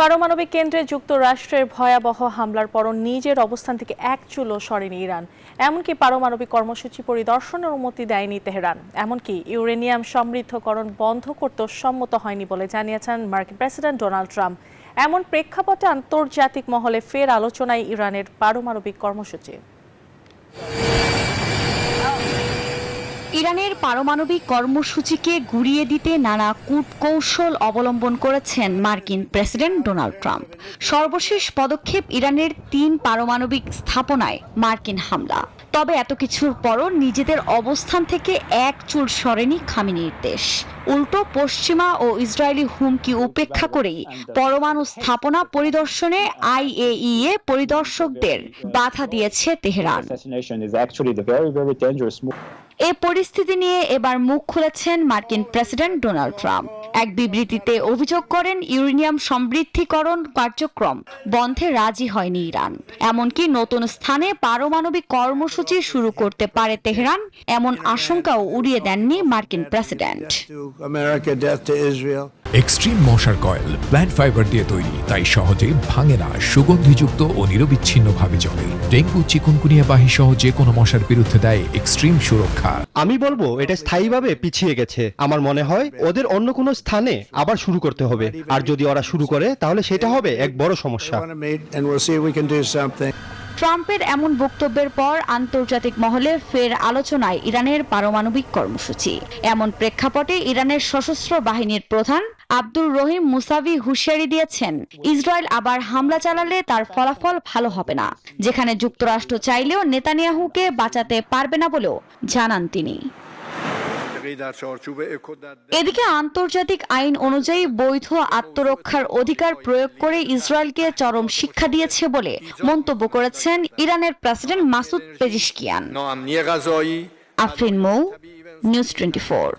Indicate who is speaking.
Speaker 1: পারমাণবিক কেন্দ্রে যুক্তরাষ্ট্রের ভয়াবহ হামলার পরও নিজের অবস্থান থেকে এক চুলও সরেনি ইরান। এমনকি পারমাণবিক কর্মসূচি পরিদর্শনের অনুমতি দেয়নি তেহরান। এমনকি ইউরেনিয়াম সমৃদ্ধকরণ বন্ধ করতেও সম্মত হয়নি বলে জানিয়েছেন মার্কিন প্রেসিডেন্ট ডোনাল্ড ট্রাম্প। এমন প্রেক্ষাপটে আন্তর্জাতিক মহলে ফের আলোচনায় ইরানের পারমাণবিক কর্মসূচি।
Speaker 2: ইরানের পারমাণবিক কর্মসূচিকে গুড়িয়ে দিতে নানা কূটকৌশল অবলম্বন করেছেন মার্কিন প্রেসিডেন্ট ডোনাল্ড ট্রাম্প। সর্বশেষ পদক্ষেপ ইরানের ৩ পারমাণবিক স্থাপনায় মার্কিন হামলা। তবে এত কিছুর পরও নিজেদের অবস্থান থেকে এক চুল সরেনি খামেনির দেশ। উল্টো পশ্চিমা ও ইসরায়েলি হুমকি উপেক্ষা করেই পরমাণু স্থাপনা পরিদর্শনে IAEA পরিদর্শকদের বাধা দিয়েছে তেহরান। এ পরিস্থিতি নিয়ে এবার মুখ খুলেছেন মার্কিন প্রেসিডেন্ট ডোনাল্ড ট্রাম্প। এক বিবৃতিতে অভিযোগ করেন ইউরেনিয়াম সমৃদ্ধিকরণ কার্যক্রম বন্ধে রাজি হয়নি ইরান। এমনকি নতুন স্থানে পারমাণবিক কর্মসূচি শুরু করতে পারে তেহরান, এমন আশঙ্কাও উড়িয়ে দেননি মার্কিন প্রেসিডেন্ট।
Speaker 3: এক্সট্রিম মশার কয়েল প্ল্যান্ট ফাইবার দিয়ে তৈরি, তাই সহজে ভাঙে না, সুগন্ধিযুক্ত ও নিরবিচ্ছিন্নভাবে জ্বলে। ডেঙ্গু, চিকুনগুনিয়া বাহী সহ যে কোনো মশার বিরুদ্ধে দেয় এক্সট্রিম সুরক্ষা।
Speaker 4: আমি বলবো এটা স্থায়ীভাবে পিছিয়ে গেছে। আমার মনে হয় ওদের অন্য কোনো স্থানে আবার শুরু করতে হবে, আর যদি ওরা শুরু করে তাহলে সেটা হবে এক বড় সমস্যা।
Speaker 2: ট্রাম্পের এমন বক্তব্যের পর আন্তর্জাতিক মহলে ফের আলোচনায় ইরানের পারমাণবিক কর্মসূচি। এমন প্রেক্ষাপটে ইরানের সশস্ত্র বাহিনীর প্রধান আব্দুর রহিম মুসাভি হুঁশিয়ারি দিয়েছেন, ইসরায়েল আবার হামলা চালালে তার ফলাফল ভালো হবে না। যেখানে যুক্তরাষ্ট্র চাইলেও নেতানিয়াহুকে বাঁচাতে পারবে না বলেও জানান তিনি। এদিকে আন্তর্জাতিক আইন অনুযায়ী বৈধ আত্মরক্ষার অধিকার প্রয়োগ করে ইসরায়েলকে চরম শিক্ষা দিয়েছে বলে মন্তব্য করেছেন ইরানের প্রেসিডেন্ট মাসুদ পেজিশকিয়ান। আফরিন মৌ, নিউজ 24।